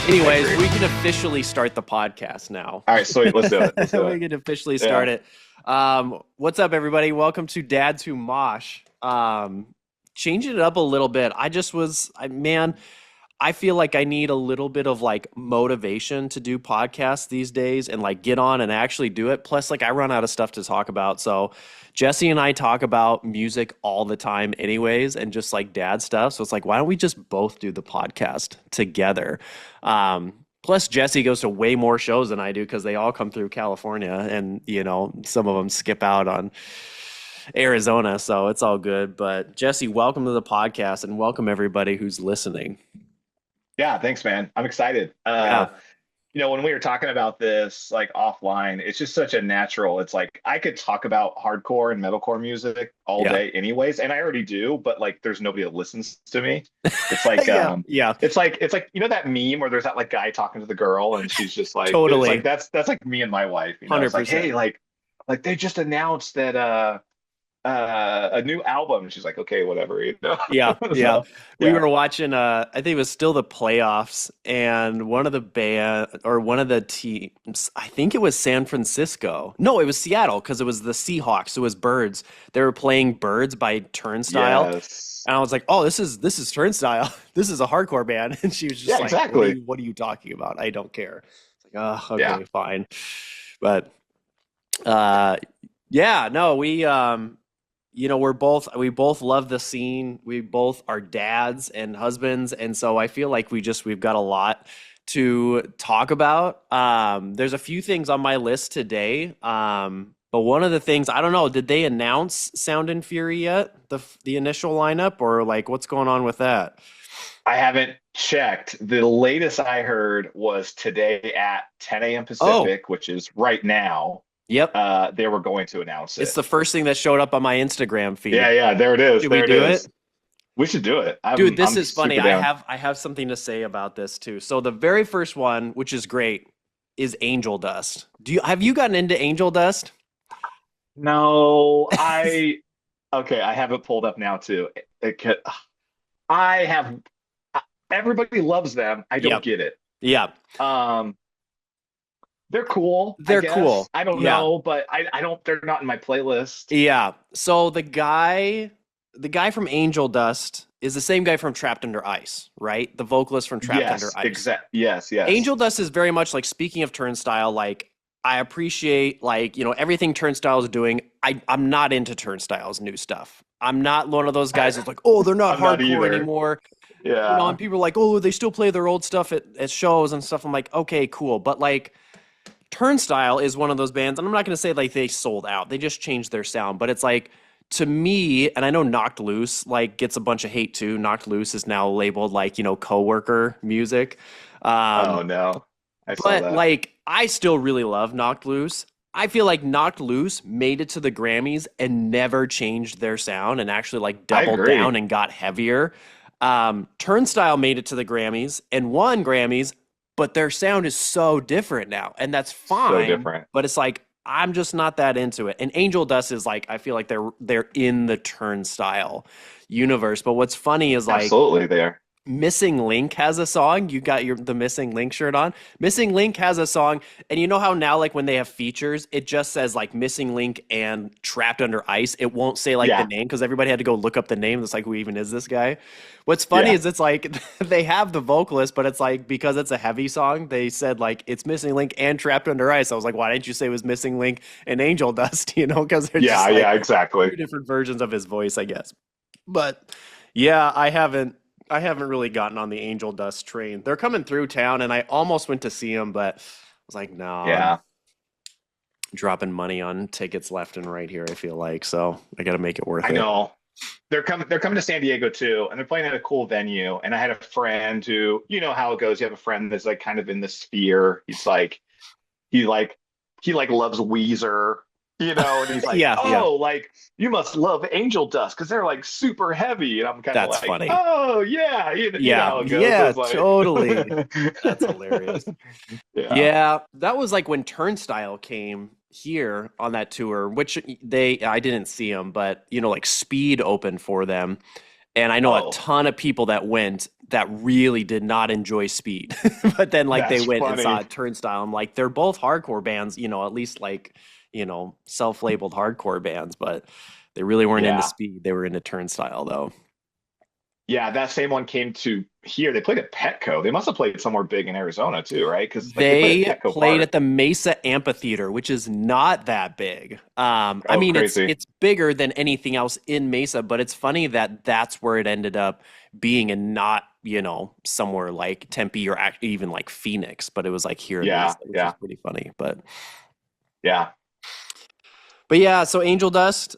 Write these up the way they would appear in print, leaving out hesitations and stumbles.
Anyways, we can officially start the podcast now. All right, sweet. Let's do it. We can officially start it. What's up, everybody? Welcome to Dads Who Mosh. Changing it up a little bit. I feel like I need a little bit of like motivation to do podcasts these days and like get on and actually do it. Plus, like I run out of stuff to talk about. So Jesse and I talk about music all the time anyways, and just like dad stuff. So it's like, why don't we just both do the podcast together? Plus Jesse goes to way more shows than I do because they all come through California, and some of them skip out on Arizona. So it's all good. But Jesse, welcome to the podcast, and welcome everybody who's listening. Yeah, thanks, man. I'm excited. When we were talking about this like offline, it's just such a natural. It's like I could talk about hardcore and metalcore music all day anyways, and I already do, but like there's nobody that listens to me. It's like it's like that meme where there's that like guy talking to the girl and she's just like totally. It's like that's like me and my wife, 100%. It's like, hey, like they just announced that a new album. She's like, okay, whatever, Yeah. So, we were watching I think it was still the playoffs, and one of the teams, I think it was San Francisco. No, it was Seattle, because it was the Seahawks. It was Birds. They were playing Birds by Turnstile. Yes. And I was like, oh, this is Turnstile. This is a hardcore band. And she was just like, exactly. What are you talking about? I don't care. It's like, oh, okay, fine. But we both love the scene. We both are dads and husbands, and so I feel like we've got a lot to talk about. There's a few things on my list today, but one of the things, I don't know, did they announce Sound and Fury yet? The initial lineup, or like what's going on with that? I haven't checked. The latest I heard was today at 10 a.m. Pacific, which is right now. Yep. They were going to announce it. It's the first thing that showed up on my Instagram feed. Yeah, there it is. Should we do it? We should do it. Dude, this is funny. I have something to say about this too. So the very first one, which is great, is Angel Dust. Have you gotten into Angel Dust? No, I have it pulled up now too. Everybody loves them. I don't get it. Yeah. They're cool. They're cool. I don't know, but I don't. They're not in my playlist. Yeah. So the guy from Angel Dust is the same guy from Trapped Under Ice, right? The vocalist from Trapped Under Ice. Yes. Angel Dust is very much like, speaking of Turnstile, like I appreciate everything Turnstile is doing. I'm not into Turnstile's new stuff. I'm not one of those guys that's like, oh, they're not hardcore anymore. Yeah. And people are like, oh, they still play their old stuff at shows and stuff. I'm like, okay, cool. But like, Turnstile is one of those bands, and I'm not going to say like they sold out. They just changed their sound. But it's like, to me, and I know Knocked Loose like gets a bunch of hate too. Knocked Loose is now labeled like, coworker music. Oh no. I saw that. Like, I still really love Knocked Loose. I feel like Knocked Loose made it to the Grammys and never changed their sound, and actually like doubled down and got heavier. Turnstile made it to the Grammys and won Grammys, but their sound is so different now, and that's fine. So different. But it's like, I'm just not that into it. And Angel Dust is like, I feel like they're in the Turnstile universe. But what's funny is like, absolutely they are. Missing Link has a song. You got the Missing Link shirt on. Missing Link has a song, and you know how now, like when they have features, it just says like Missing Link and Trapped Under Ice. It won't say like the name, because everybody had to go look up the name. It's like, who even is this guy? What's funny is it's like they have the vocalist, but it's like, because it's a heavy song, they said like it's Missing Link and Trapped Under Ice. I was like, why didn't you say it was Missing Link and Angel Dust? Because they're just exactly two different versions of his voice, I guess. But yeah, I haven't really gotten on the Angel Dust train. They're coming through town, and I almost went to see them, but I was like, no. Yeah. I'm dropping money on tickets left and right here, I feel like. So I got to make it worth it. I know. They're coming to San Diego too, and they're playing at a cool venue. And I had a friend who, you know how it goes. You have a friend that's like kind of in the sphere. He's like, he loves Weezer. And he's like, like, you must love Angel Dust because they're like super heavy. And I'm kind of like, funny. Oh yeah, you know how it goes. Yeah, like... totally. That's hilarious. Yeah, that was like when Turnstile came here on that tour, which I didn't see them, but like Speed opened for them, And I know a Oh, ton of people that went that really did not enjoy Speed. But then like they that's went and saw funny. Turnstile. I'm like, they're both hardcore bands, at least like, self-labeled hardcore bands, but they really weren't into Yeah. Speed. They were into Turnstile though. Yeah, that same one came to here. They played at Petco. They must have played somewhere big in Arizona too, right? Because like they played at They Petco played at Park. the Mesa Amphitheater, which is not that big. I Oh, mean, it's crazy. it's bigger than anything else in Mesa, but it's funny that that's where it ended up being, and not somewhere like Tempe or even like Phoenix, but it was like here in Yeah, Mesa, which is yeah, pretty funny. But yeah. yeah, so Angel Dust.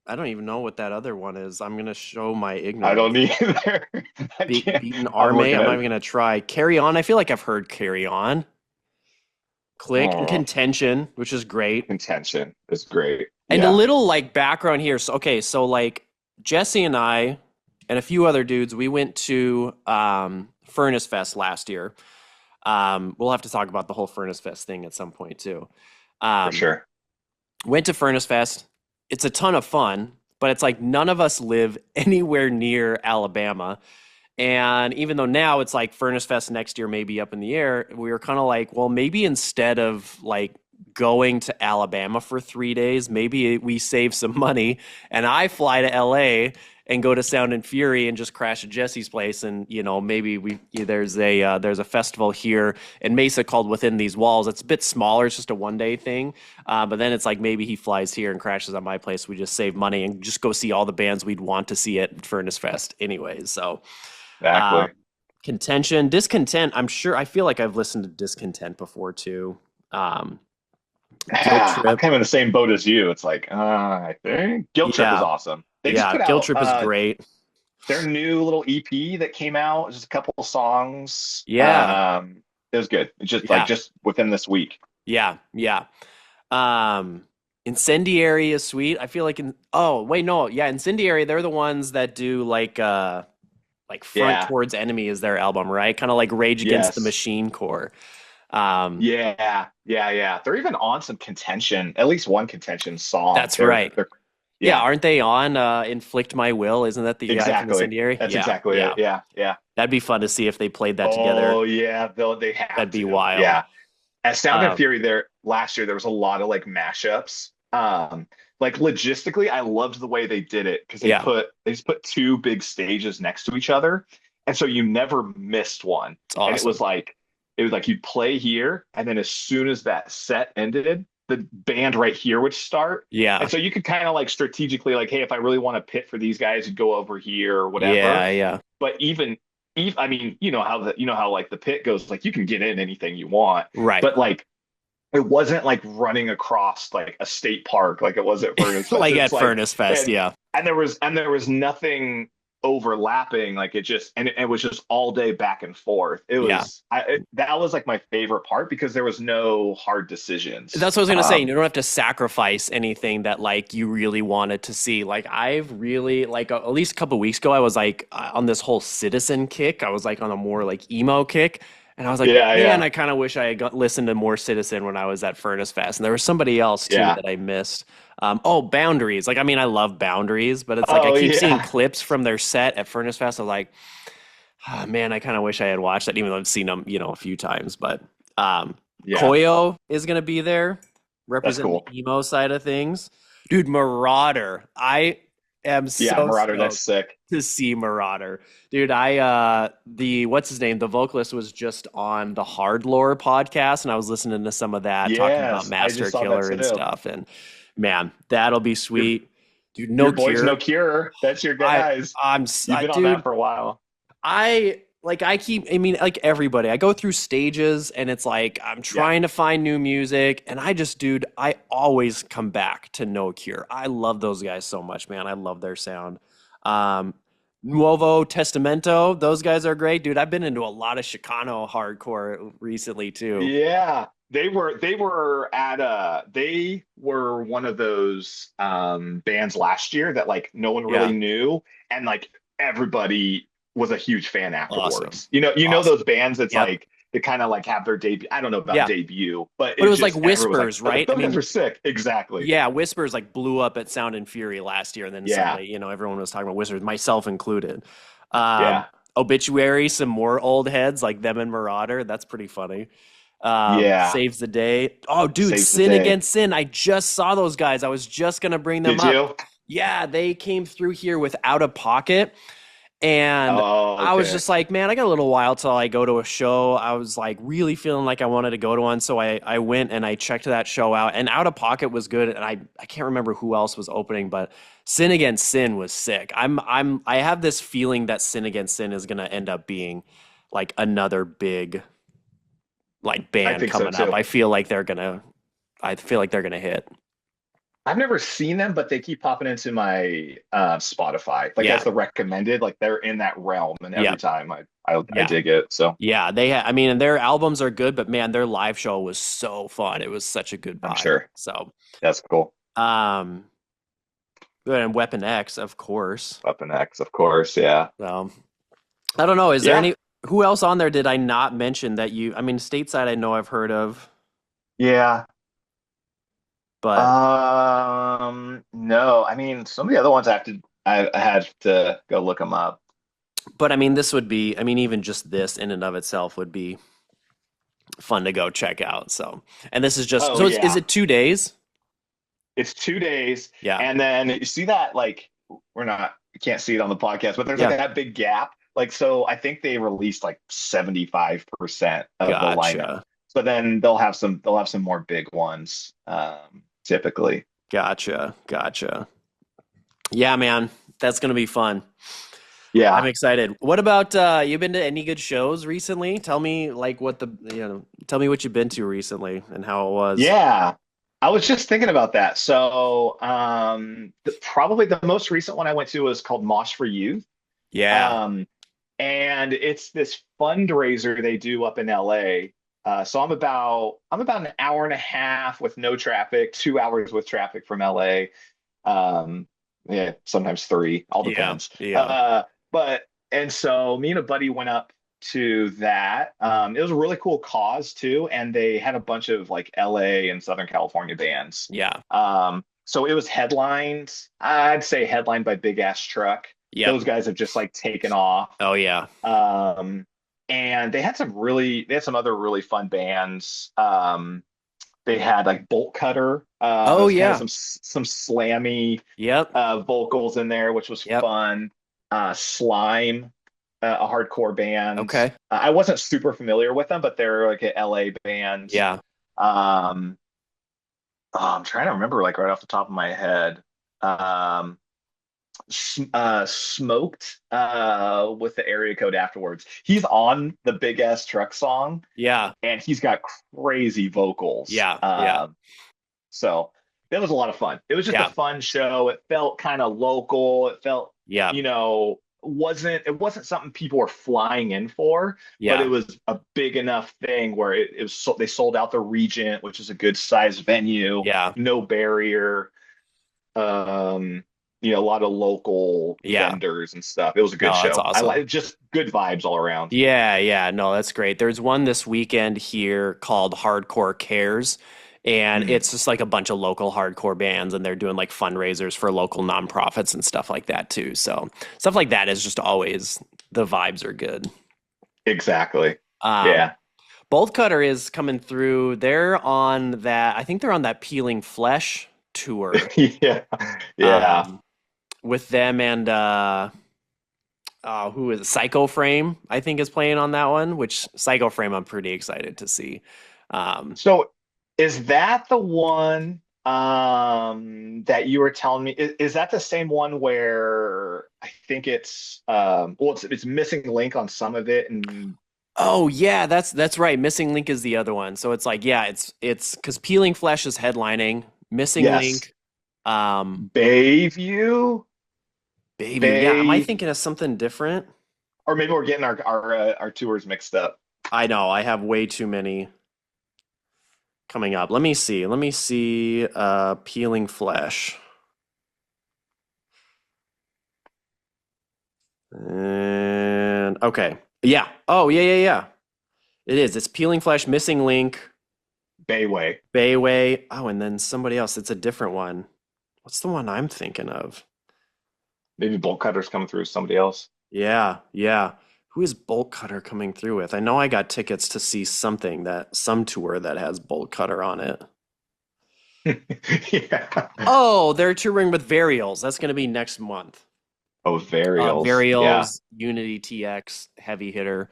I don't even know what that other one is. I'm gonna show my I don't ignorance. need either. I can't. Beaten I'm Arme. looking I'm not at even gonna try Carry On. I feel like I've heard Carry On. Click and oh, Contention, which is great. contention is great. And a Yeah, little like background here. So okay, so like Jesse and I and a few other dudes, we went to Furnace Fest last year. We'll have to talk about the whole Furnace Fest thing at some point too. for Um, sure. Went to Furnace Fest. It's a ton of fun, but it's like none of us live anywhere near Alabama. And even though now it's like Furnace Fest next year may be up in the air, we were kind of like, well, maybe instead of like going to Alabama for 3 days, maybe we save some money and I fly to LA and go to Sound and Fury and just crash at Jesse's place. And maybe there's a festival here in Mesa called Within These Walls. It's a bit smaller, it's just a 1 day thing. But then it's like maybe he flies here and crashes at my place. We just save money and just go see all the bands we'd want to see at Furnace Fest anyways. So Exactly. Contention, Discontent. I feel like I've listened to Discontent before too. Um, Guilt Yeah, I'm Trip. kind of in the same boat as you. It's like, I think Guilt Trip is Yeah, awesome. They just yeah. put Guilt out Trip is great. their new little EP that came out, just a couple of songs. Yeah, It was good. It's just like yeah, just within this week. yeah, yeah. Um, Incendiary is sweet. I feel like oh wait, no, yeah, Incendiary, they're the ones that do like Front Yeah. Towards Enemy is their album, right? Kind of like Rage Against the Yes. Machine core. Um, Yeah. Yeah. Yeah. They're even on some contention, at least one contention song. that's right. They're Yeah, yeah, aren't they on Inflict My Will? Isn't that the guy from exactly. Incendiary? That's Yeah, exactly it. yeah. Yeah. Yeah. That'd be fun to see if they played that together. Oh yeah, they have That'd be to. wild. Yeah. At Sound and Um, Fury there last year, there was a lot of like mashups. Like logistically, I loved the way they did it because yeah, they just put two big stages next to each other, and so you never missed one. it's And awesome. it was like you'd play here, and then as soon as that set ended, the band right here would start. Yeah, And so you could kind of like strategically like, hey, if I really want to pit for these guys, you'd go over here or whatever. yeah, yeah. But even I mean, you know how like the pit goes, like you can get in anything you want, Right. but like it wasn't like running across like a state park like it was at Furnace Fest. Like It's at like Furnace Fest. and Yeah. there was nothing overlapping. Like it was just all day back and forth. Yeah. That was like my favorite part because there was no hard decisions. That's what I was gonna say. You don't have to sacrifice anything that like you really wanted to see. Like I've really like at least a couple weeks ago, I was like on this whole Citizen kick. I was like on a more like emo kick, and I was like, Yeah, man, yeah, I kind of wish I had listened to more Citizen when I was at Furnace Fest. And there was somebody else too yeah. that I missed. Boundaries. Like I mean, I love Boundaries, but it's like I Oh keep seeing yeah, clips from their set at Furnace Fest. I'm like, ah, man, I kind of wish I had watched that, even though I've seen them, a few times. But yeah. Koyo is going to be there, That's representing cool. the emo side of things. Dude, Marauder. I am Yeah, so Marauder, that's stoked sick. to see Marauder. Dude, the what's his name? The vocalist was just on the Hard Lore podcast, and I was listening to some of that talking about Yes, I Master just saw that Killer and too. stuff. And man, that'll be Your sweet. Dude, your No boys Cure. No Cure. That's your I guys. You've been on that dude, for a while. I mean, like everybody, I go through stages and it's like I'm Yeah. trying to find new music, and dude, I always come back to No Cure. I love those guys so much, man. I love their sound. Um, Nuevo Testamento, those guys are great, dude. I've been into a lot of Chicano hardcore recently too. Yeah. They were one of those bands last year that like no one really Yeah, knew and like everybody was a huge fan awesome, afterwards. You know awesome. those bands it's Yep, like to kind of like have their debut. I don't know about Yeah. debut, but But it it's was like just everyone's like, Whispers, oh, right? I those guys mean, are sick. Exactly. yeah, Whispers like blew up at Sound and Fury last year, and then Yeah. suddenly, everyone was talking about Whispers, myself included. Um, Yeah. Obituary, some more old heads like them and Marauder. That's pretty funny. Yeah. Saves the Day. Oh, dude, Saves the Sin day. Against Sin. I just saw those guys. I was just gonna bring them Did up. you? Yeah, they came through here with Out of Pocket. And Oh, I was okay. just like, man, I got a little while till I go to a show. I was like really feeling like I wanted to go to one. So I went and I checked that show out. And Out of Pocket was good. And I can't remember who else was opening, but Sin Against Sin was sick. I have this feeling that Sin Against Sin is gonna end up being like another big like I band think so coming up. too. I feel like they're gonna hit. I've never seen them, but they keep popping into my Spotify, like Yeah. as the recommended. Like they're in that realm, and Yeah. every time I Yeah. dig it. So Yeah, I mean, and their albums are good, but man, their live show was so fun. It was such a good I'm vibe. sure So, that's cool. um, and Weapon X, of course. Weapon X, of course. Yeah. So, I don't know. Is there Yeah. any, who else on there did I not mention that I mean, Stateside, I know I've heard of, Yeah. but, No, I mean, some of the other ones I had to go look them up. I mean, I mean, even just this in and of itself would be fun to go check out. So, and this is just, Oh so is yeah. it 2 days? It's 2 days. Yeah. And then you see that, like, you can't see it on the podcast, but there's like Yeah. that big gap. Like, so I think they released like 75% of the lineup. Gotcha. So then they'll have some more big ones, typically. Gotcha. Yeah, man, that's going to be fun. I'm Yeah. excited. What about you been to any good shows recently? Tell me like tell me what you've been to recently and how it was. Yeah. I was just thinking about that. So, probably the most recent one I went to was called Mosh for Youth. Yeah. Um, and it's this fundraiser they do up in LA. So I'm about an hour and a half with no traffic, 2 hours with traffic from LA. Yeah, sometimes three, all Yeah. depends. Yeah. But and so me and a buddy went up to that. It was a really cool cause too, and they had a bunch of like LA and Southern California bands. Yeah. So it was headlined, I'd say headlined by Big Ass Truck. Yep. Those guys have just like taken off. Oh yeah. And they had some other really fun bands. They had like Bolt Cutter. Oh There's kind yeah. of some slammy Yep. vocals in there, which was Yep. fun. Slime, a hardcore band. Okay. I wasn't super familiar with them, but they're like an LA band. Yeah. Um, I'm trying to remember like right off the top of my head. Um, Smoked with the area code afterwards. He's on the Big Ass Truck song, Yeah. and he's got crazy vocals. Yeah. Yeah. So that was a lot of fun. It was just a Yeah. fun show. It felt kind of local. It felt, Yeah. it wasn't something people were flying in for, but Yeah. it was a big enough thing where it was they sold out the Regent, which is a good sized venue, Yeah. no barrier. A lot of local Yeah. vendors and stuff. It was a good No, that's show. I awesome. like just good vibes all around. Yeah, yeah, no, that's great. There's one this weekend here called Hardcore Cares, and Mm. it's just like a bunch of local hardcore bands, and they're doing like fundraisers for local nonprofits and stuff like that too. So stuff like that is just always the vibes are good. Exactly. Um, Yeah. Bolt Cutter is coming through. They're on that. I think they're on that Peeling Flesh tour. Yeah. Yeah. With them and who is it? Psycho Frame, I think, is playing on that one, which Psycho Frame I'm pretty excited to see. So is that the one that you were telling me? Is that the same one where I think it's missing link on some of it and Oh yeah, that's right. Missing Link is the other one. So it's like, yeah, it's because Peeling Flesh is headlining. Missing yes, Link, Bayview, Baby. Yeah, am I Bay, thinking of something different? or maybe we're getting our tours mixed up. I know I have way too many coming up. Let me see. Peeling Flesh. And okay. Yeah. Oh, yeah. It is. It's Peeling Flesh, Missing Link, Bayway. Bayway. Oh, and then somebody else. It's a different one. What's the one I'm thinking of? Maybe Bolt Cutter's coming through somebody else. Yeah, yeah. Who is Bolt Cutter coming through with? I know I got tickets to see some tour that has Bolt Cutter on it. Yeah. Oh, they're touring with Varials. That's going to be next month. Oh, Varials. Yeah. Varials, Unity TX, heavy hitter.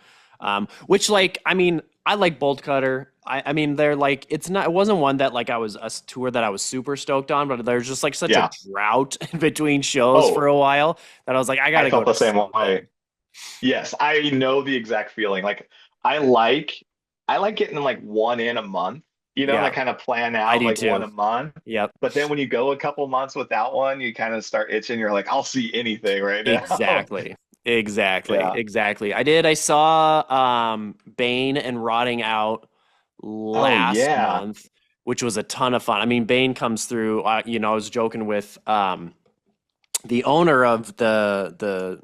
Which like, I mean, I like Bolt Cutter. I mean, they're like, it wasn't one that like a tour that I was super stoked on, but there's just like such a Yeah. drought in between shows for Oh, a while that I was like, I I gotta go felt to the same something. way. Yes, I know the exact feeling. Like I like I like getting like one in a month, and I Yeah, kind of plan I out do like one too. a month. Yep. But then when you go a couple months without one, you kind of start itching. You're like, I'll see anything right now. Exactly. Exactly. Yeah. Exactly. I did. I saw Bane and Rotting Out Oh last yeah. month, which was a ton of fun. I mean, Bane comes through. I was joking with the owner of the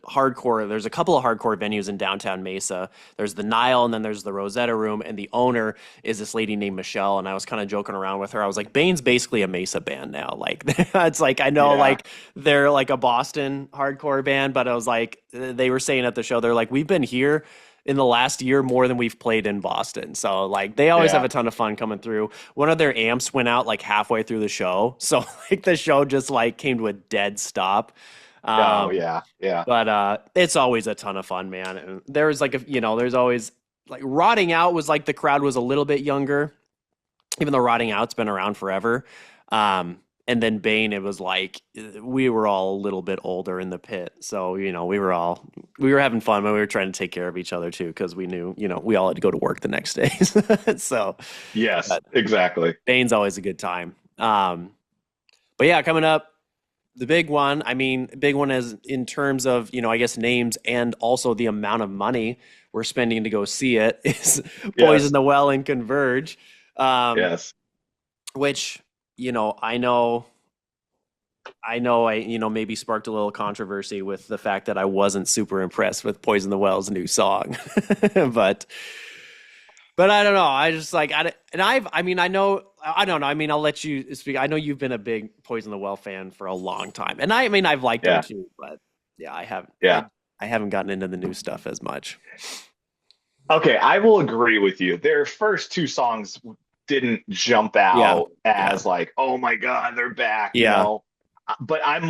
hardcore. There's a couple of hardcore venues in downtown Mesa. There's the Nile, and then there's the Rosetta Room, and the owner is this lady named Michelle. And I was kind of joking around with her. I was like, Bane's basically a Mesa band now. Like, it's like I know Yeah. like they're like a Boston hardcore band, but I was like, they were saying at the show, they're like, we've been here in the last year more than we've played in Boston. So like they always have Yeah. a ton of fun coming through. One of their amps went out like halfway through the show. So like the show just like came to a dead stop. Oh Um, yeah. Yeah. but it's always a ton of fun, man. And there's like there's always like Rotting Out was like the crowd was a little bit younger, even though Rotting Out's been around forever. And then Bane, it was like we were all a little bit older in the pit, so we were having fun, but we were trying to take care of each other too because we knew we all had to go to work the next day. So, Yes, but exactly. Bane's always a good time. But yeah, coming up the big one, I mean, big one is in terms of, I guess names and also the amount of money we're spending to go see it is Poison Yes. the Well and Converge. Um, Yes. which, I know I maybe sparked a little controversy with the fact that I wasn't super impressed with Poison the Well's new song. but but I don't know. I just like I mean I don't know. I mean I'll let you speak. I know you've been a big Poison the Well fan for a long time, and I mean I've liked them Yeah. too. But yeah, I haven't Yeah. I haven't gotten into the new stuff as much. Okay, I will agree with you. Their first two songs didn't jump Yeah, out yeah, as like, oh my God, they're back. yeah, But I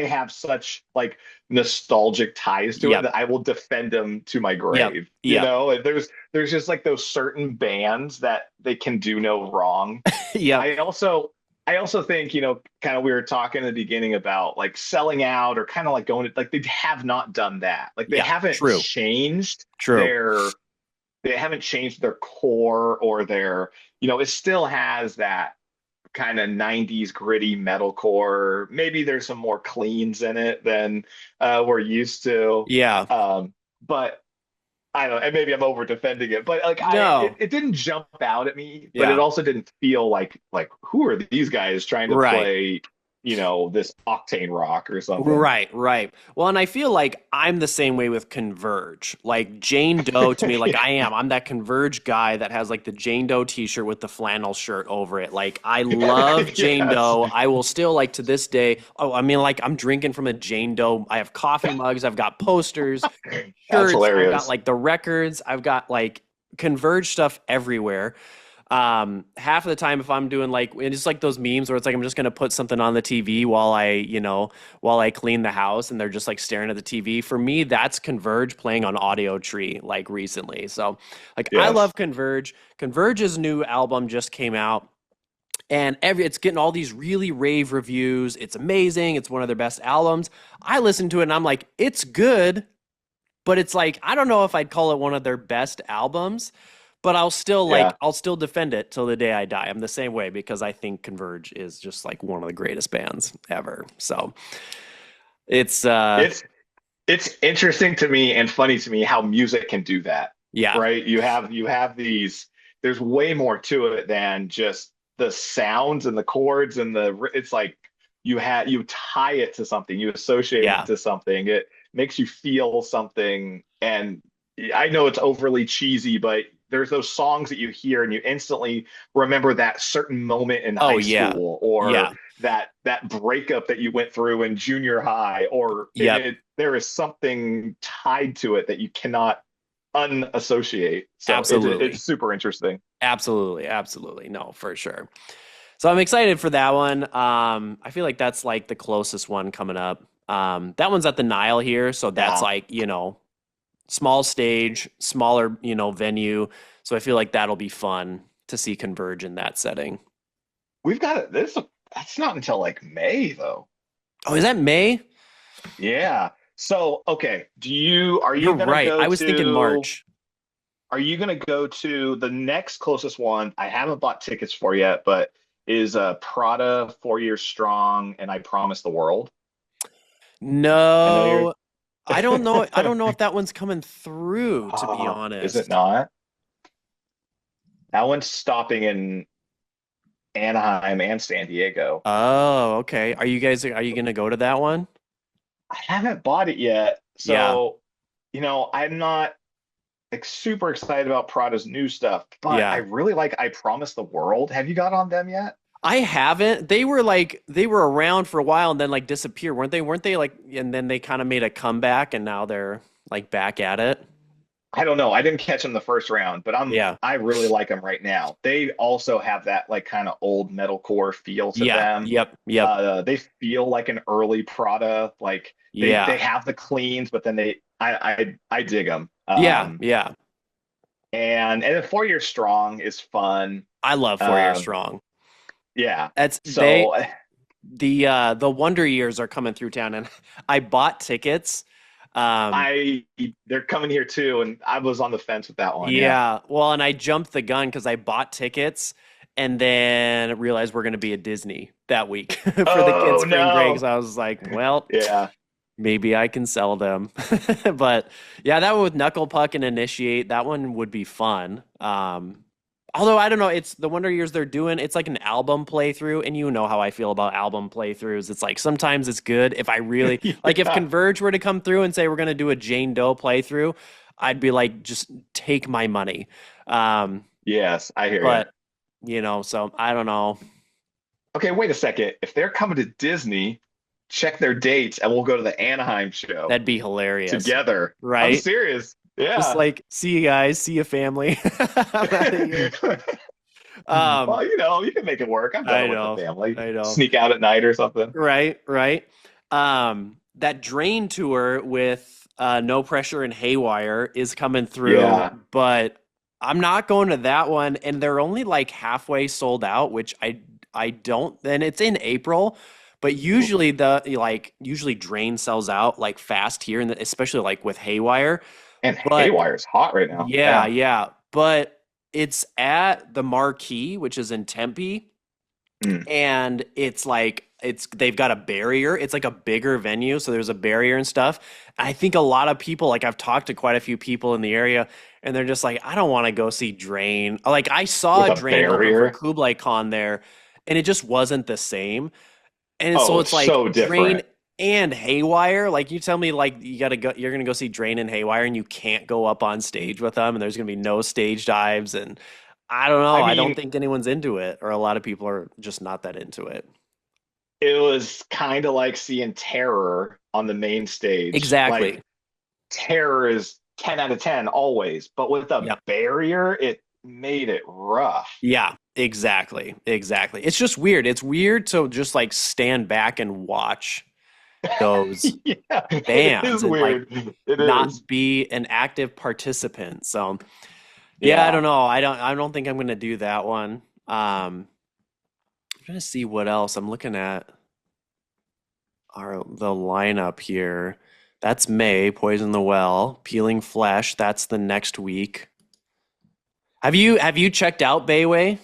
have such like nostalgic ties to it yep, that I will defend them to my yep, grave. yep, And there's just like those certain bands that they can do no wrong. yep, I also think, kind of we were talking in the beginning about like selling out or kind of like going to like they have not done that. Like yeah. True, true. their they haven't changed their core or it still has that kind of 90s gritty metalcore. Maybe there's some more cleans in it than we're used to. Yeah, But I don't know, and maybe I'm over defending it, but like no, it didn't jump out at me, but it yeah. also didn't feel like who are these guys trying to Right. play, this octane rock or something. Right, right. Well, and I feel like I'm the same way with Converge. Like Jane Doe to me, like Yeah. I'm that Converge guy that has like the Jane Doe t-shirt with the flannel shirt over it. Like I love Jane Yes. Doe. I will still like to this day. Oh, I mean, like I'm drinking from a Jane Doe. I have coffee mugs, I've got posters, That's shirts, I've got hilarious. like the records, I've got like Converge stuff everywhere. Half of the time if I'm doing like it's like those memes where it's like I'm just gonna put something on the TV while I clean the house and they're just like staring at the TV. For me, that's Converge playing on Audio Tree like recently. So like I Yes. love Converge. Converge's new album just came out and it's getting all these really rave reviews. It's amazing. It's one of their best albums. I listen to it and I'm like, it's good, but it's like I don't know if I'd call it one of their best albums, but Yeah. I'll still defend it till the day I die. I'm the same way because I think Converge is just like one of the greatest bands ever. So it's It's it's interesting to me and funny to me how music can do that, yeah, right? You have these. There's way more to it than just the sounds and the chords and it's like you tie it to something, you associate it yeah, to something. It makes you feel something, and I know it's overly cheesy, but there's those songs that you hear and you instantly remember that certain moment in Oh high yeah. school, or Yeah. that breakup that you went through in junior high, or Yep. there is something tied to it that you cannot unassociate. So it's Absolutely. super interesting. Absolutely. Absolutely. No, for sure. So I'm excited for that one. I feel like that's like the closest one coming up. That one's at the Nile here, so that's Yeah, like, small stage, smaller, venue. So I feel like that'll be fun to see Converge in that setting. we've got it. That's not until like May though. Oh, is that May? Yeah. So, okay, are You're you gonna right. go I was thinking to March. are you gonna go to the next closest one? I haven't bought tickets for yet, but is Prada 4 Years Strong and I Promise the World. I know you're No, I don't know. I don't know if that one's coming through, to be is it honest. not? That one's stopping in Anaheim and San Diego. Oh, okay. Are you gonna go to that one? I haven't bought it yet. Yeah. So, I'm not like super excited about Prada's new stuff, but I Yeah. really like I Promise the World. Have you got on them yet? I haven't. They were around for a while and then like disappeared, weren't they? Weren't they like and then they kind of made a comeback and now they're like back at it. I don't know. I didn't catch them the first round, but Yeah. I really like them right now. They also have that like kind of old metalcore feel to Yeah. them. Yep. Yep. They feel like an early Prada. Like they Yeah. have the cleans, but then I dig them. Yeah. Yeah. And then 4 Years Strong is fun. I love 4 Year Um, Strong. yeah. That's So the Wonder Years are coming through town and I bought tickets. Um they're coming here too, and I was on the fence with that one. Yeah. yeah, well, and I jumped the gun because I bought tickets and then realized we're gonna be at Disney that week for the kids' Oh spring breaks. no. I was like, well, Yeah. maybe I can sell them. But yeah, that one with Knuckle Puck and Initiate, that one would be fun. Although I don't know, it's the Wonder Years they're doing, it's like an album playthrough, and you know how I feel about album playthroughs. It's like sometimes it's good. If I really like if Yeah. Converge were to come through and say we're gonna do a Jane Doe playthrough, I'd be like, just take my money. Um, Yes, I hear you. but so I don't know. Okay, wait a second. If they're coming to Disney, check their dates and we'll go to the Anaheim show That'd be hilarious, together. I'm right? serious. Just Yeah. like, see you guys, see you family. I'm out of here. Um, Well, you can make it work. I've done I it with the know, family. I know. Sneak out at night or something. Right, right. That Drain tour with No Pressure and Haywire is coming through, Yeah. but I'm not going to that one, and they're only like halfway sold out, which I don't. And it's in April, but usually Drain sells out like fast here, and especially like with Haywire. And But Haywire's hot right now. yeah, Yeah. yeah, but it's at the Marquee, which is in Tempe, Mm. and it's like they've got a barrier. It's like a bigger venue, so there's a barrier and stuff. I think a lot of people, like I've talked to quite a few people in the area, and they're just like, I don't want to go see Drain. Like I saw With a Drain open for barrier. Kublai Khan there, and it just wasn't the same. And so Oh, it's like so Drain different. and Haywire. Like you tell me, like you're gonna go see Drain and Haywire, and you can't go up on stage with them, and there's gonna be no stage dives, and I don't know. I I don't mean, think anyone's into it, or a lot of people are just not that into it. it was kind of like seeing Terror on the main stage. Exactly. Like Terror is 10 out of 10 always, but with a Yeah. barrier, it made it rough. Yeah. Exactly. Exactly. It's just weird. It's weird to just like stand back and watch those Yeah, it bands is and like weird. It not is. be an active participant. So yeah, I Yeah. don't know. I don't think I'm gonna do that one. I'm trying to see what else. I'm looking at the lineup here. That's May, Poison the Well, Peeling Flesh. That's the next week. Have you checked out Bayway?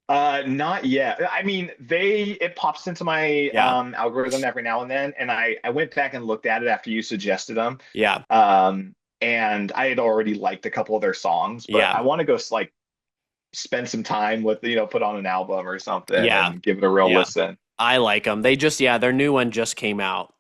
Not yet. I mean, it pops into my Yeah, algorithm every now and then, and I went back and looked at it after you suggested them. yeah, And I had already liked a couple of their songs, but yeah, I want to go like spend some time with, put on an album or something yeah, and give it a real yeah. listen. I like them. Their new one just came out.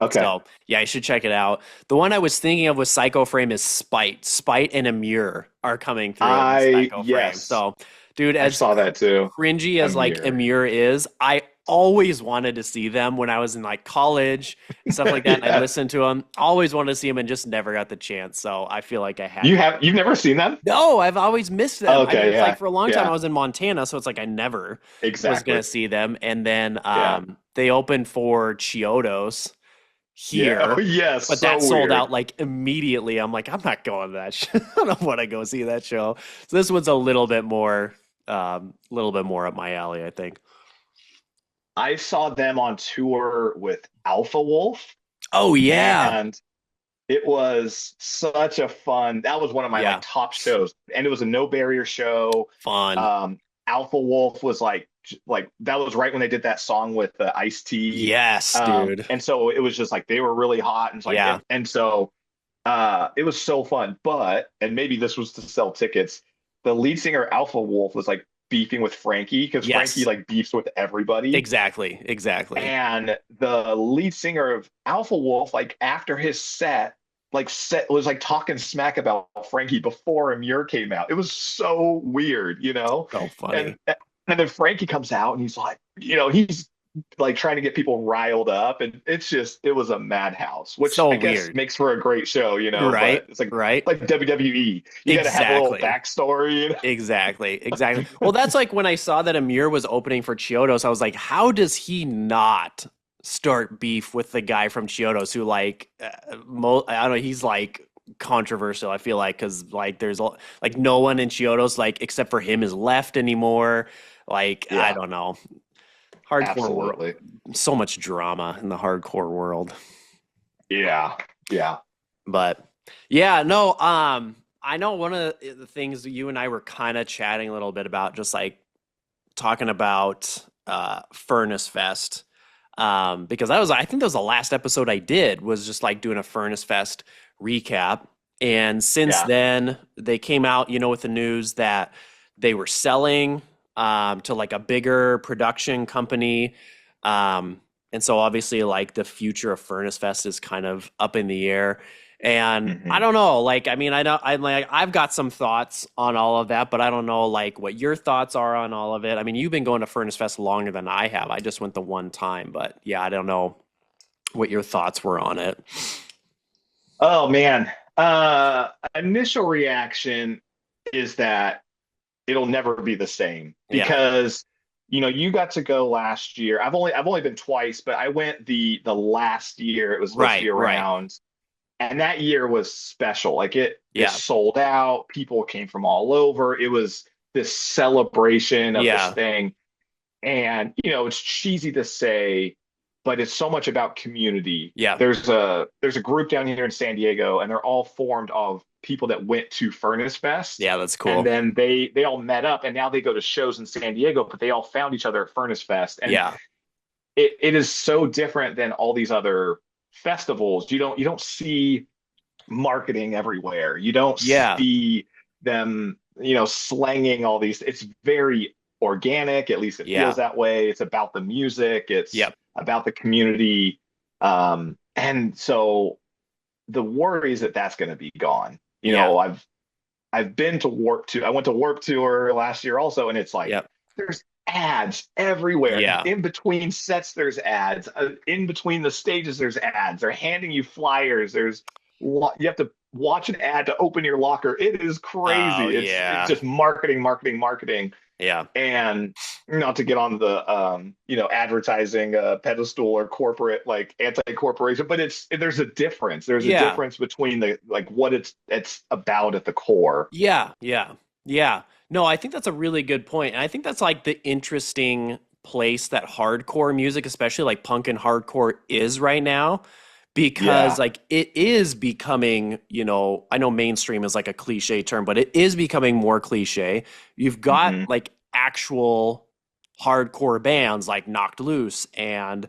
Okay. So yeah, you should check it out. The one I was thinking of with Psycho Frame is Spite. Spite and Amir are coming through as Psycho Frame. Yes, So, dude, I as saw that too. cringy as like Amir. Amir is, I always wanted to see them when I was in like college and stuff like that. And I Yeah. listened to them. Always wanted to see them and just never got the chance. So I feel like I had to. You've never seen them? No, I've always missed them. I mean, Okay, it's like yeah. for a long time I Yeah. was in Montana, so it's like I never was gonna Exactly. see them. And then Yeah. they opened for Chiodos Yeah. Oh, here, yes. but So that sold weird. out like immediately. I'm like, I'm not going to that show. I don't want to go see that show. So this one's a little bit more up my alley, I think. I saw them on tour with Alpha Wolf, Oh yeah, and it was such a fun. That was one of my like yeah, top shows, and it was a no barrier show. fun. Alpha Wolf was like that was right when they did that song with the Ice T. Yes, dude. And so it was just like they were really hot, and it's like Yeah. and so it was so fun. But and maybe this was to sell tickets. The lead singer Alpha Wolf was like beefing with Frankie because Frankie Yes. like beefs with everybody. Exactly. Exactly. And the lead singer of Alpha Wolf, like after his set, was like talking smack about Frankie before Amir came out. It was so weird, you know? So And funny. and then Frankie comes out and he's like, he's like trying to get people riled up, and it was a madhouse, which So I guess weird. makes for a great show, Right. but it's like Right. WWE. You got to have a little Exactly. backstory. Exactly. Exactly. Well, that's like when I saw that Amir was opening for Chiodos, I was like, how does he not start beef with the guy from Chiodos who like I don't know, he's like controversial, I feel like, because like like no one in Chiodos like except for him is left anymore. Like I Yeah, don't know. Hardcore world. absolutely. So much drama in the hardcore world. Yeah, yeah, But yeah, no, I know one of the things that you and I were kind of chatting a little bit about, just like talking about Furnace Fest. Because I think that was the last episode I did, was just like doing a Furnace Fest recap. And since yeah. then, they came out, with the news that they were selling to like a bigger production company. And so obviously like the future of Furnace Fest is kind of up in the air. And I Hmm. don't know, like, I mean, I've got some thoughts on all of that, but I don't know like what your thoughts are on all of it. I mean, you've been going to Furnace Fest longer than I have. I just went the one time, but yeah, I don't know what your thoughts were on it. Oh man. Initial reaction is that it'll never be the same Yeah. because you got to go last year. I've only been twice, but I went the last year it was supposed to be Right, right. around, and that year was special. Like it Yeah. sold out. People came from all over. It was this celebration of this Yeah. thing. And it's cheesy to say, but it's so much about community. Yeah. There's a group down here in San Diego, and they're all formed of people that went to Furnace Fest. Yeah, that's And cool. then they all met up, and now they go to shows in San Diego, but they all found each other at Furnace Fest. And Yeah. it is so different than all these other festivals. You don't see marketing everywhere. You don't Yeah. see them, slanging all these. It's very organic, at least it Yeah. feels that way. It's about the music, it's Yep. about the community. And so the worry is that that's going to be gone. Yeah. I've been to Warp Tour. I went to Warp Tour last year also, and it's like Yep. there's ads everywhere. Yeah. In between sets, there's ads. In between the stages, there's ads. They're handing you flyers. You have to watch an ad to open your locker. It is crazy. Oh, It's yeah. just marketing, marketing, marketing. Yeah. And not to get on the advertising pedestal or corporate like anti-corporation, but there's a difference. There's a Yeah. difference between the like what it's about at the core. Yeah. Yeah. Yeah. No, I think that's a really good point. And I think that's like the interesting place that hardcore music, especially like punk and hardcore, is right now. Because Yeah. like it is becoming, I know mainstream is like a cliche term, but it is becoming more cliche. You've got Hmm. like actual hardcore bands like Knocked Loose and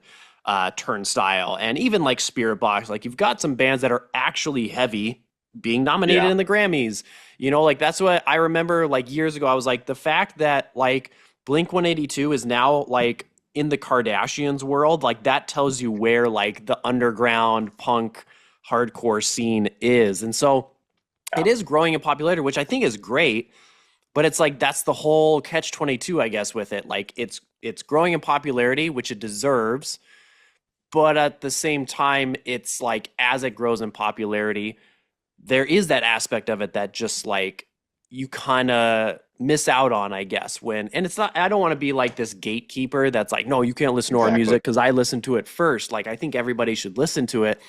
Turnstile and even like Spirit Box. Like you've got some bands that are actually heavy being nominated Yeah. in the Grammys. Like that's what I remember like years ago. I was like, the fact that like Blink 182 is now like in the Kardashians world, like that tells you where like the underground punk hardcore scene is. And so it Yeah. is growing in popularity, which I think is great, but it's like that's the whole catch 22, I guess, with it. Like it's growing in popularity, which it deserves, but at the same time, it's like as it grows in popularity, there is that aspect of it that just like you kind of miss out on, I guess, when, and it's not, I don't want to be like this gatekeeper that's like, no, you can't listen to our Exactly. music because I listened to it first. Like, I think everybody should listen to it.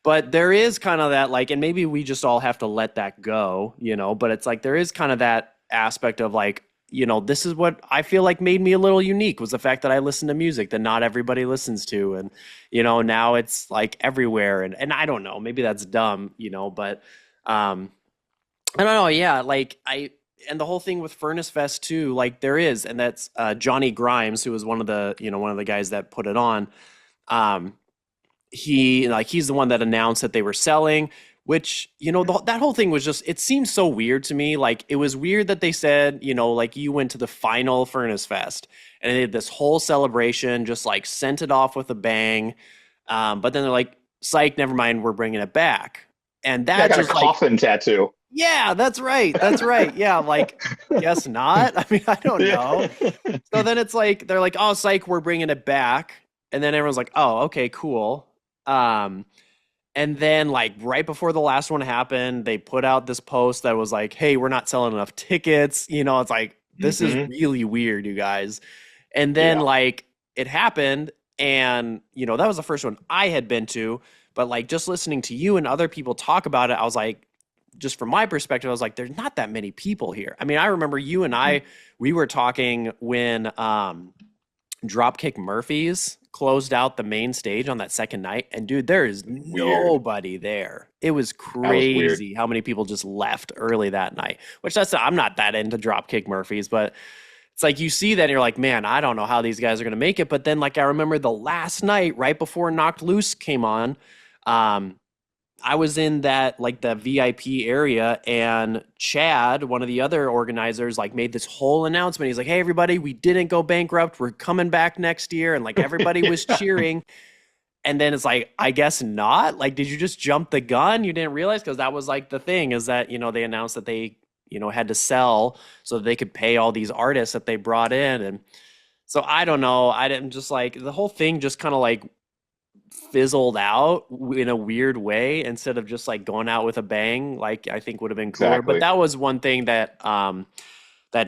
But there is kind of that, like, and maybe we just all have to let that go, but it's like there is kind of that aspect of like, this is what I feel like made me a little unique was the fact that I listen to music that not everybody listens to. And, now it's like everywhere. And I don't know, maybe that's dumb, but I don't know. Yeah. Like and the whole thing with Furnace Fest too, like there is, and that's Johnny Grimes, who was one of the guys that put it on. Um, he's the one that announced that they were selling, which that whole thing was just, it seems so weird to me. Like it was weird that they said, like you went to the final Furnace Fest and they did this whole celebration, just like sent it off with a bang, but then they're like, psych, never mind, we're bringing it back. And Yeah, I that got a just like, coffin tattoo. yeah, that's right, yeah, like guess not. I mean, I don't know. Yeah. So then it's like they're like, oh psych, we're bringing it back, and then everyone's like, oh okay, cool. um and then, like, right before the last one happened, they put out this post that was like, hey, we're not selling enough tickets. It's like, this is Hmm. really weird, you guys. And then, Yeah. like, it happened. And, that was the first one I had been to. But, like, just listening to you and other people talk about it, I was like, just from my perspective, I was like, there's not that many people here. I mean, I remember you and Mhm. we were talking when Dropkick Murphys closed out the main stage on that second night, and dude, there is Weird. nobody there. It was That was weird. crazy how many people just left early that night. Which I'm not that into Dropkick Murphys, but it's like you see that and you're like, man, I don't know how these guys are gonna make it. But then, like, I remember the last night right before Knocked Loose came on, um, I was in that, like, the VIP area, and Chad, one of the other organizers, like made this whole announcement. He's like, "Hey everybody, we didn't go bankrupt. We're coming back next year." And like everybody was Yeah. cheering. And then it's like, I guess not. Like, did you just jump the gun? You didn't realize? Because that was like the thing, is that, they announced that they, had to sell so that they could pay all these artists that they brought in. And so I don't know. I didn't, just like the whole thing just kind of like fizzled out in a weird way, instead of just like going out with a bang, like I think would have been cooler. But Exactly. that was one thing that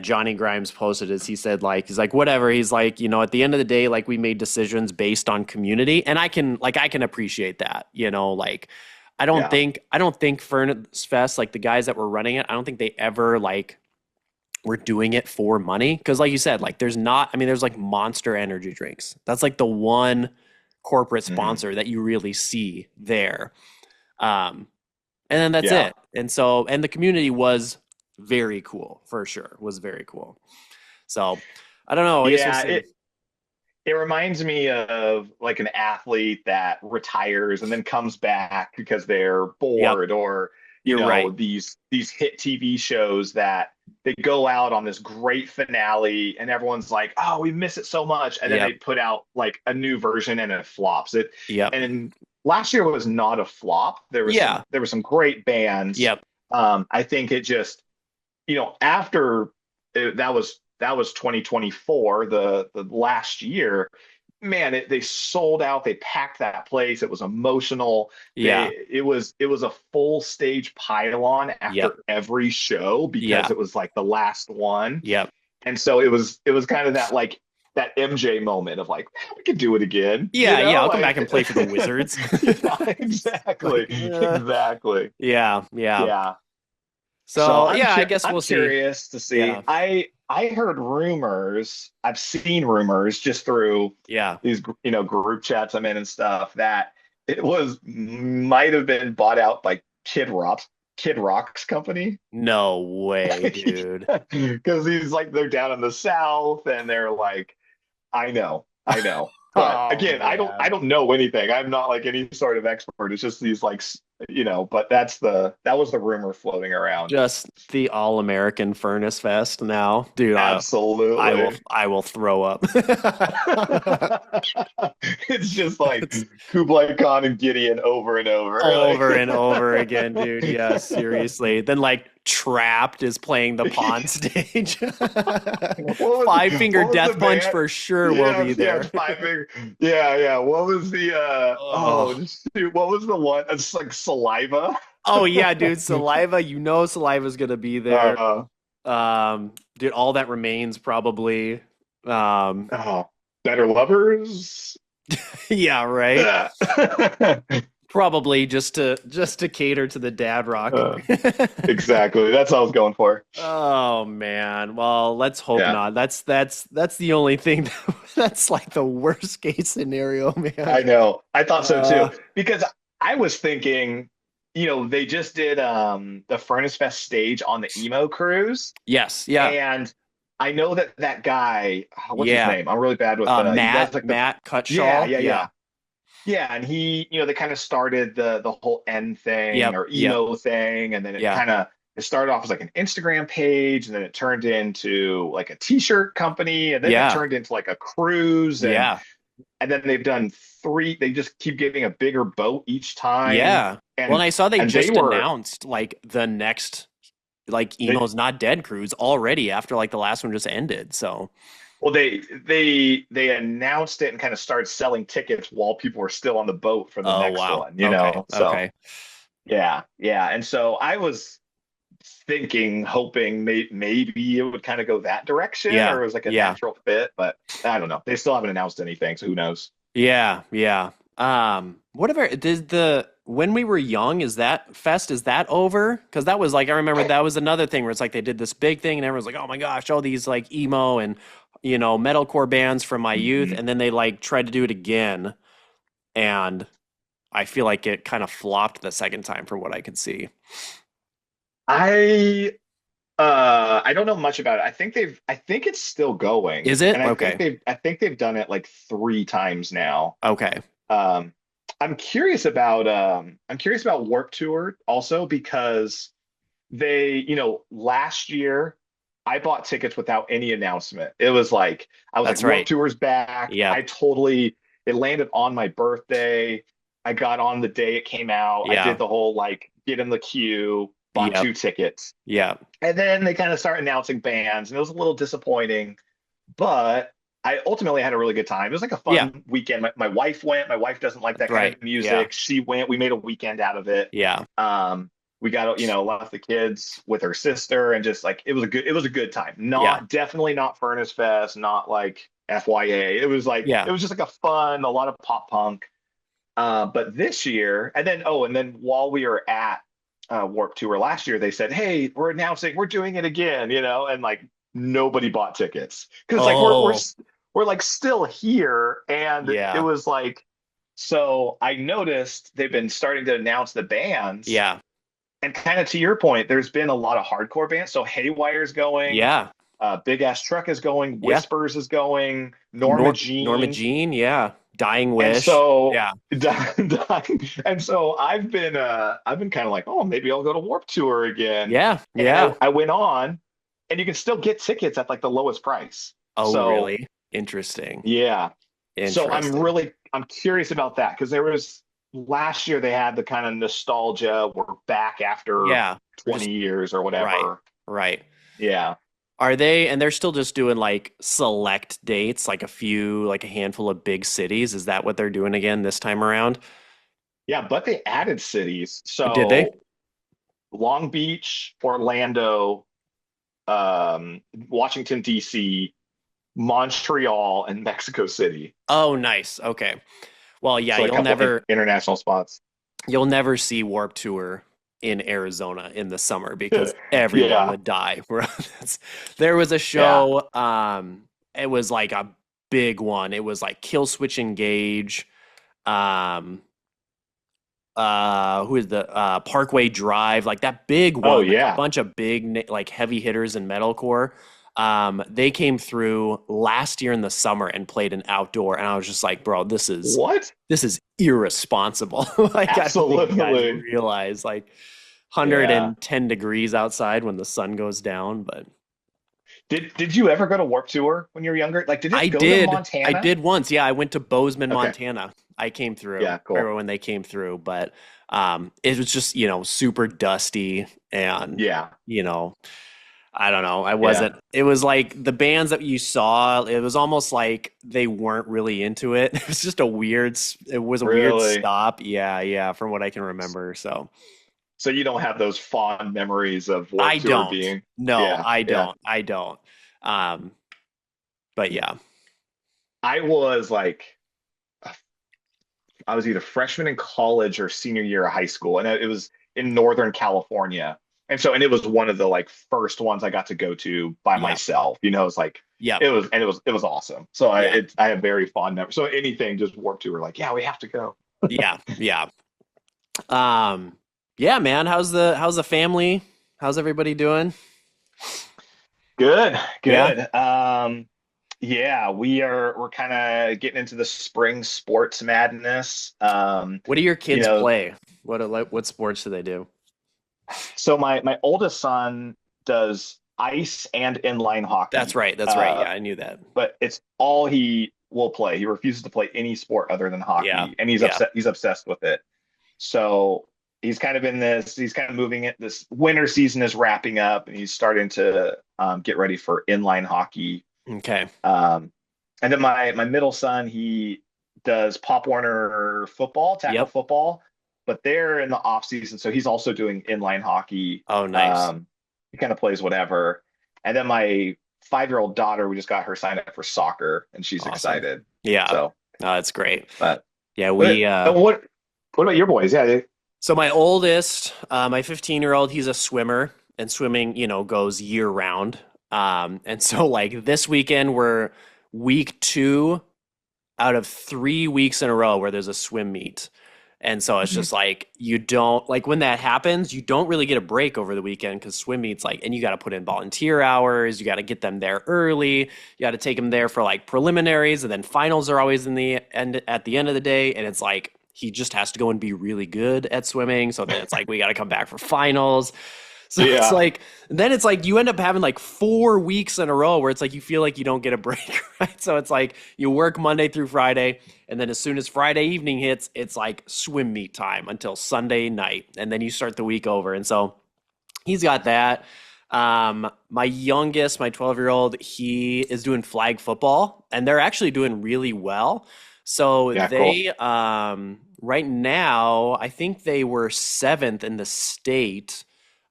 Johnny Grimes posted, is he said, like, he's like, whatever, he's like, at the end of the day, like, we made decisions based on community, and I can appreciate that, like, Yeah. I don't think Furnace Fest, like the guys that were running it, I don't think they ever like were doing it for money. Because like you said, like, there's not, I mean, there's like Monster energy drinks, that's like the one corporate Hmm. sponsor that you really see there. um and then that's Yeah. it. And so, and the community was very cool, for sure, was very cool. So I don't know, I guess we'll Yeah. see. It reminds me of like an athlete that retires and then comes back because they're Yep, bored, or you're right. these hit TV shows that they go out on this great finale and everyone's like, "Oh, we miss it so much," and then Yep, they put out like a new version and it flops. It yep, and last year was not a flop. yeah, There were some great bands. yep, I think it just, after that was 2024, the last year. Man, they sold out. They packed that place. It was emotional. yeah, It was a full stage pylon yep, after every show because yeah, it was like the last one. yep, And so it was kind of that, like, that MJ moment of like, we could do it again, yeah, I'll come back like. and play for the Wizards. Yeah, exactly, Like, exactly. yeah, yeah. Yeah. So So yeah, I guess I'm we'll see. curious to see. Yeah, I heard rumors. I've seen rumors just through yeah. these group chats I'm in and stuff, that it was might have been bought out by Kid Rock's company. No way, dude. Because he's like, they're down in the South and they're like, I know. But Oh again, I man. don't know anything. I'm not like any sort of expert. It's just these like But that was the rumor floating around. Just the all-American Furnace Fest now, dude. Absolutely. I will throw up. It's just like Kublai Khan and Gideon over and over. Over and over again, dude. Yeah, seriously. Then like Trapped is playing the pawn stage. Five Finger what was the Death Punch band? for sure will Yeah, be yeah, there. five finger. Yeah, yeah. What was the Oh. shoot, what was the one? It's like Saliva. Oh yeah, dude. Saliva, Saliva's gonna be there. Uh, Dude, All That Remains probably. Um, oh, Better Lovers. yeah, right. Yeah. Probably just to cater to the dad rock. Exactly. That's what I was going for. Oh man. Well, let's hope Yeah, not. That's the only thing that's like the worst case scenario, man. I know. I thought so Uh, too. Because I was thinking, they just did the Furnace Fest stage on the emo cruise. yes, yeah. And I know that guy, what's his Yeah. name? I'm really bad with he does like Matt yeah, Cutshaw. yeah, Yeah. yeah. Yeah, and they kind of started the whole N thing Yep, or yep. emo thing, and then Yeah. it started off as like an Instagram page, and then it turned into like a t-shirt company, and then it Yeah. turned into like a cruise, and Yeah. and then they've done three. They just keep getting a bigger boat each time, Yeah. Well, and and I saw they and they just were announced like the next like they Emo's Not Dead cruise already after like the last one just ended. So well they announced it and kind of started selling tickets while people were still on the boat for the oh next wow. one, Okay. so. Okay. Yeah, yeah. And so I was thinking, hoping maybe it would kind of go that direction Yeah. or it was like a Yeah. natural fit, but I don't know. They still haven't announced anything, so who knows? Yeah. Yeah. Whatever. Did the When We Were Young, is that over? Because that was like I remember that was another thing where it's like they did this big thing and everyone's like, oh my gosh, all these like emo and metalcore bands from my youth, Mhm. and then they like tried to do it again, and I feel like it kind of flopped the second time from what I could see. I I don't know much about it. I think it's still going. Is it? And Okay. I think they've done it like three times now. Okay. Um I'm curious about Warp Tour also because last year I bought tickets without any announcement. It was like I was like That's Warp right. Tour's back. Yep. It landed on my birthday. I got on the day it came out. I Yeah. did the whole like get in the queue, bought Yep. two tickets. Yeah. And then they kind of start announcing bands and it was a little disappointing, but I ultimately had a really good time. It was like a Yeah. fun weekend. My wife went. My wife doesn't like that kind Right. of Yeah. music. She went. We made a weekend out of it. Yeah. We got left the kids with her sister and just like it was a good time. Yeah. Definitely not Furnace Fest, not like FYA. Yeah. It was just like a lot of pop punk. But this year, and then while we were at Warp Tour last year, they said, "Hey, we're announcing we're doing it again," and like nobody bought tickets because like Oh. we're like still here, and it Yeah. was like so I noticed they've been starting to announce the bands, Yeah. and kind of to your point, there's been a lot of hardcore bands. So Haywire's going, Yeah. Big Ass Truck is going, Yeah. Whispers is going, Norma Norma Jean. Jean. Yeah. Dying And Wish. so, Yeah. and so I've been kind of like, oh, maybe I'll go to Warp Tour again. Yeah. And Yeah. I went on, and you can still get tickets at like the lowest price. Oh, So really? Interesting. yeah, so Interesting. I'm curious about that because there was last year they had the kind of nostalgia. We're back after Yeah. Just 20 years or right. whatever. Right. Yeah, And they're still just doing like select dates, like a handful of big cities. Is that what they're doing again this time around? yeah, but they added cities. Did they? So Long Beach, Orlando, Washington D.C., Montreal, and Mexico City. Oh, nice. Okay. Well, yeah, So a couple international spots. you'll never see Warp Tour in Arizona in the summer because everyone Yeah, would die. There was a yeah. show, it was like a big one. It was like Kill Switch Engage, um, who is the Parkway Drive, like that big Oh one, like a yeah. bunch of big like heavy hitters in metalcore. They came through last year in the summer and played an outdoor, and I was just like, bro, What? this is irresponsible. Like, I don't think you guys Absolutely. realize, like, Yeah. 110 degrees outside when the sun goes down. But Did you ever go to Warp Tour when you were younger? Like, did I it go to did. I Montana? did once. Yeah, I went to Bozeman, Okay. Montana. I came through Yeah, cool. right when they came through, but it was just, super dusty and, Yeah. you know, I don't know. I Yeah. wasn't. It was like the bands that you saw, it was almost like they weren't really into it. It was just it was a weird Really? stop. Yeah, yeah, from what I can remember. So So you don't have those fond memories of Warp I Tour don't. being, No, yeah, I yeah. don't. I don't. Um, but yeah. I was like, I was either freshman in college or senior year of high school, and it was in Northern California. And it was one of the like first ones I got to go to by Yeah. myself. It's like Yeah. it was awesome. So Yeah. I have very fond memories. So anything just Warp Tour, like, yeah, we have to go. Yeah. Yeah. Um, yeah, man. How's the family? How's everybody doing? Good, Yeah. good. Yeah, we're kind of getting into the spring sports madness. What do your You kids know, play? What sports do they do? so my oldest son does ice and inline That's hockey. right. That's right. Yeah, I knew that. But it's all he will play. He refuses to play any sport other than Yeah. hockey, and he's Yeah. upset. He's obsessed with it. So he's kind of in this. He's kind of moving it. This winter season is wrapping up, and he's starting to get ready for inline hockey. Okay. Um, and then my middle son, he does Pop Warner football, tackle Yep. football, but they're in the off season, so he's also doing inline hockey. Oh, nice. He kind of plays whatever. And then my 5-year-old daughter, we just got her signed up for soccer, and she's Awesome. excited. Yeah. So, No, that's great. but Yeah, but we what about your boys? Yeah, so my oldest, my 15-year-old, he's a swimmer, and swimming, goes year round. And so like this weekend we're week 2 out of 3 weeks in a row where there's a swim meet. And so it's Mhm. just like you don't like when that happens, you don't really get a break over the weekend because swim meets like, and you got to put in volunteer hours, you got to get them there early, you got to take them there for like preliminaries, and then finals are always in the end at the end of the day, and it's like he just has to go and be really good at swimming. So then it's like we got to come back for finals. So it's Yeah, like, then it's like you end up having like 4 weeks in a row where it's like you feel like you don't get a break, right? So it's like you work Monday through Friday, and then as soon as Friday evening hits, it's like swim meet time until Sunday night, and then you start the week over. And so he's got that. My youngest, my 12-year-old, he is doing flag football, and they're actually doing really well. So yeah, cool. they, right now, I think they were seventh in the state,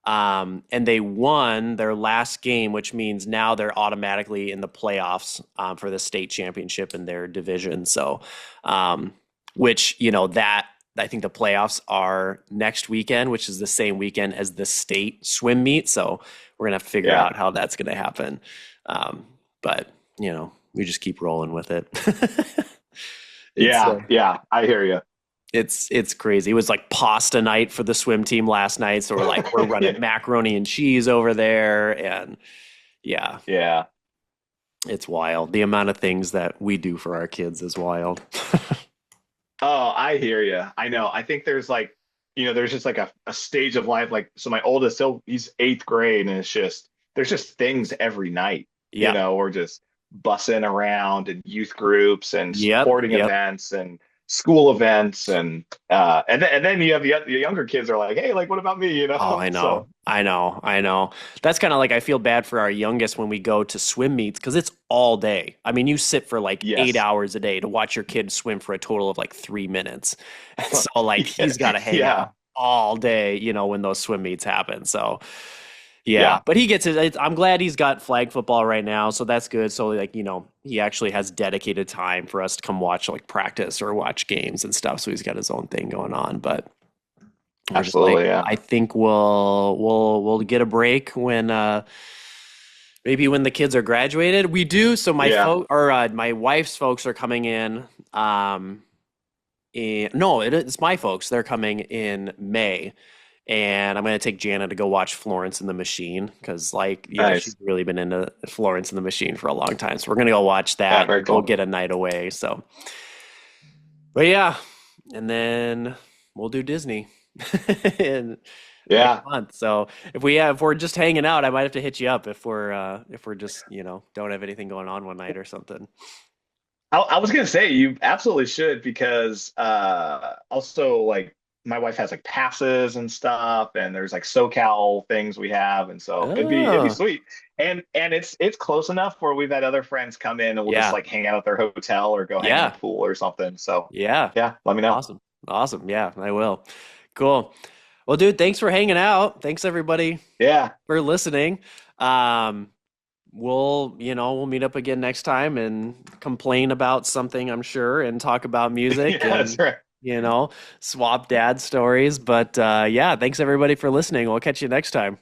and they won their last game, which means now they're automatically in the playoffs, for the state championship in their division. So, which, that I think the playoffs are next weekend, which is the same weekend as the state swim meet. So we're gonna have to figure Yeah, out how that's gonna happen. But we just keep rolling with it. It's yeah, yeah. I hear you. it's crazy. It was like pasta night for the swim team last night, so we're running macaroni and cheese over there, and yeah, Yeah. it's wild. The amount of things that we do for our kids is wild. Oh, I hear you. I know. I think there's like, there's just like a stage of life. Like, so my oldest, he's eighth grade, and there's just things every night, Yeah. we're just bussing around and youth groups and Yep. sporting Yep. events and school events. And then you have the younger kids are like, hey, like, what about me? Oh, I know. So, I know. I know. That's kind of like I feel bad for our youngest when we go to swim meets because it's all day. I mean, you sit for like 8 hours a day to watch your kid swim for a total of like 3 minutes. And so like yeah, he's got to hang yeah, out all day, when those swim meets happen. So yeah, yeah, but he gets it. I'm glad he's got flag football right now, so that's good. So like, he actually has dedicated time for us to come watch like practice or watch games and stuff. So he's got his own thing going on, but we're just like, absolutely. Yeah. I think we'll get a break when maybe when the kids are graduated. We do. So Yeah. my wife's folks are coming in. No, it's my folks. They're coming in May, And I'm going to take Jana to go watch Florence and the Machine because, like, she's Nice. really been into Florence and the Machine for a long time. So we're going to go watch Yeah, that. very We'll cool. get a night away. So, but yeah, and then we'll do Disney in next Yeah. month. So if we're just hanging out, I might have to hit you up if we're just don't have anything going on one night or something. I was gonna say you absolutely should because also like my wife has like passes and stuff, and there's like SoCal things we have, and so it'd be Oh, sweet. And it's close enough where we've had other friends come in and we'll just yeah, like hang out at their hotel or go hang in the yeah, pool or something. So yeah. yeah, let me know. Awesome, awesome. Yeah, I will. Cool. Well, dude, thanks for hanging out. Thanks everybody Yeah. for listening. Um, we'll meet up again next time and complain about something, I'm sure, and talk about music Yeah, that's and, right. swap dad stories. But yeah, thanks everybody for listening. We'll catch you next time.